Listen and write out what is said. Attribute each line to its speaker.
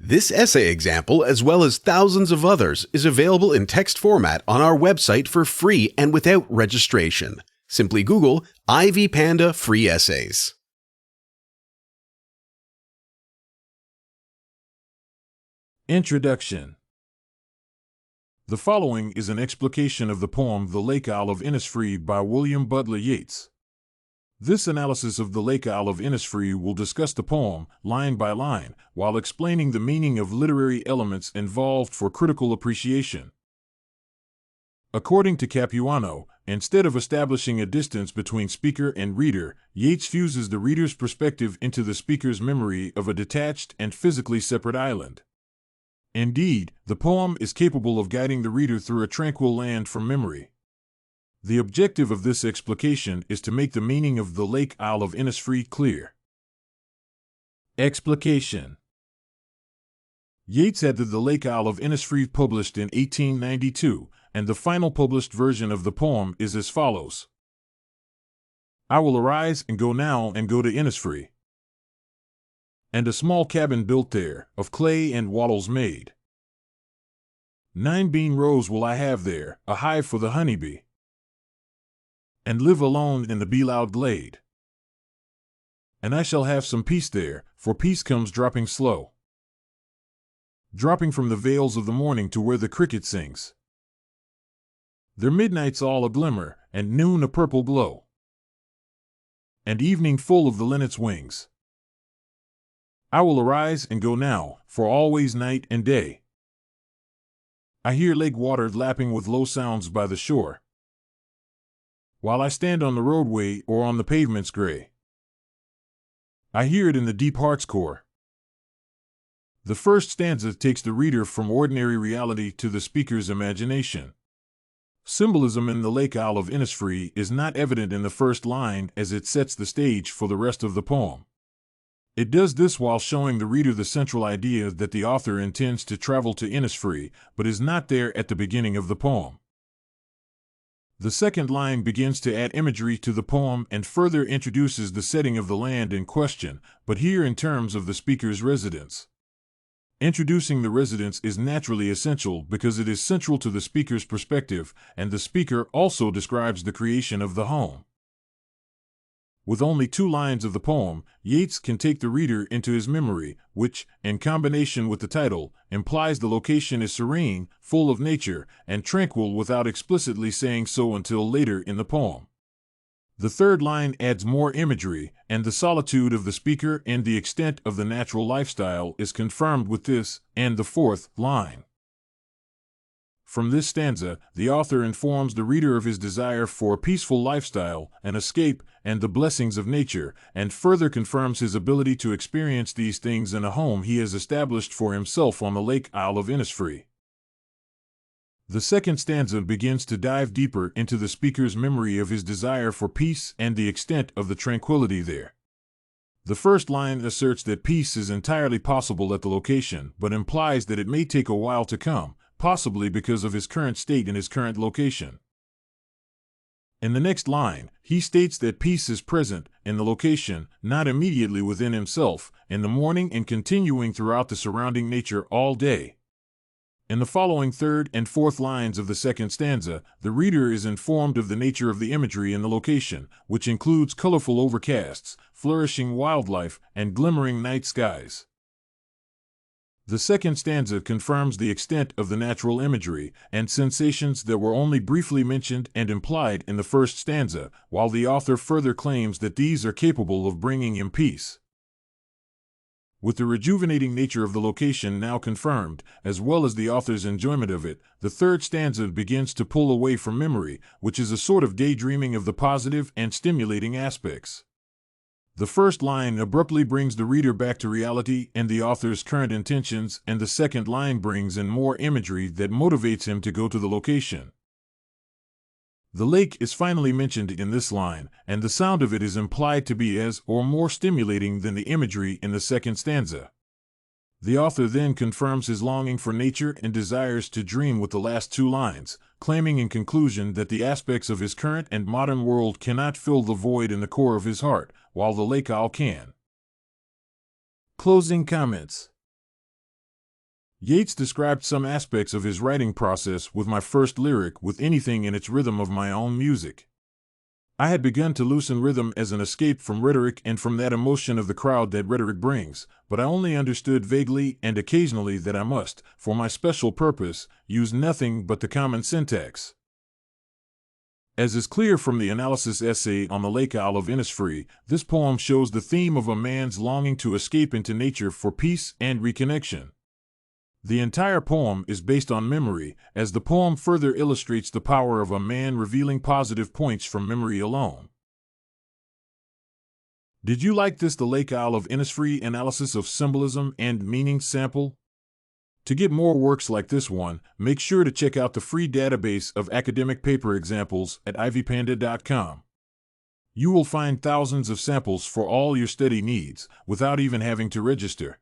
Speaker 1: This essay example, as well as thousands of others, is available in text format on our website for free and without registration. Simply Google Ivy Panda Free Essays.
Speaker 2: Introduction. The following is an explication of the poem The Lake Isle of Innisfree by William Butler Yeats. This analysis of the Lake Isle of Innisfree will discuss the poem, line by line, while explaining the meaning of literary elements involved for critical appreciation. According to Capuano, instead of establishing a distance between speaker and reader, Yeats fuses the reader's perspective into the speaker's memory of a detached and physically separate island. Indeed, the poem is capable of guiding the reader through a tranquil land from memory. The objective of this explication is to make the meaning of the Lake Isle of Innisfree clear. Explication. Yeats had the Lake Isle of Innisfree published in 1892, and the final published version of the poem is as follows. I will arise and go now and go to Innisfree. And a small cabin built there, of clay and wattles made. 9 bean rows will I have there, a hive for the honeybee. And live alone in the bee-loud glade. And I shall have some peace there, for peace comes dropping slow. Dropping from the vales of the morning to where the cricket sings. Their midnight's all a glimmer, and noon a purple glow. And evening full of the linnet's wings. I will arise and go now, for always night and day. I hear lake water lapping with low sounds by the shore. While I stand on the roadway or on the pavement's gray. I hear it in the deep heart's core. The first stanza takes the reader from ordinary reality to the speaker's imagination. Symbolism in the Lake Isle of Innisfree is not evident in the first line as it sets the stage for the rest of the poem. It does this while showing the reader the central idea that the author intends to travel to Innisfree, but is not there at the beginning of the poem. The second line begins to add imagery to the poem and further introduces the setting of the land in question, but here in terms of the speaker's residence. Introducing the residence is naturally essential because it is central to the speaker's perspective, and the speaker also describes the creation of the home. With only 2 lines of the poem, Yeats can take the reader into his memory, which, in combination with the title, implies the location is serene, full of nature, and tranquil without explicitly saying so until later in the poem. The third line adds more imagery, and the solitude of the speaker and the extent of the natural lifestyle is confirmed with this and the fourth line. From this stanza, the author informs the reader of his desire for a peaceful lifestyle, an escape, and the blessings of nature, and further confirms his ability to experience these things in a home he has established for himself on the Lake Isle of Innisfree. The second stanza begins to dive deeper into the speaker's memory of his desire for peace and the extent of the tranquility there. The first line asserts that peace is entirely possible at the location, but implies that it may take a while to come, possibly because of his current state and his current location. In the next line, he states that peace is present in the location, not immediately within himself, in the morning and continuing throughout the surrounding nature all day. In the following third and fourth lines of the second stanza, the reader is informed of the nature of the imagery in the location, which includes colorful overcasts, flourishing wildlife, and glimmering night skies. The second stanza confirms the extent of the natural imagery and sensations that were only briefly mentioned and implied in the first stanza, while the author further claims that these are capable of bringing him peace. With the rejuvenating nature of the location now confirmed, as well as the author's enjoyment of it, the third stanza begins to pull away from memory, which is a sort of daydreaming of the positive and stimulating aspects. The first line abruptly brings the reader back to reality and the author's current intentions, and the second line brings in more imagery that motivates him to go to the location. The lake is finally mentioned in this line, and the sound of it is implied to be as or more stimulating than the imagery in the second stanza. The author then confirms his longing for nature and desires to dream with the last 2 lines, claiming in conclusion that the aspects of his current and modern world cannot fill the void in the core of his heart, while the Lake Isle can. Closing comments. Yeats described some aspects of his writing process with my first lyric with anything in its rhythm of my own music. I had begun to loosen rhythm as an escape from rhetoric and from that emotion of the crowd that rhetoric brings, but I only understood vaguely and occasionally that I must, for my special purpose, use nothing but the common syntax. As is clear from the analysis essay on the Lake Isle of Innisfree, this poem shows the theme of a man's longing to escape into nature for peace and reconnection. The entire poem is based on memory, as the poem further illustrates the power of a man revealing positive points from memory alone. Did you like this The Lake Isle of Innisfree analysis of symbolism and meaning sample? To get more works like this one, make sure to check out the free database of academic paper examples at ivypanda.com. You will find thousands of samples for all your study needs, without even having to register.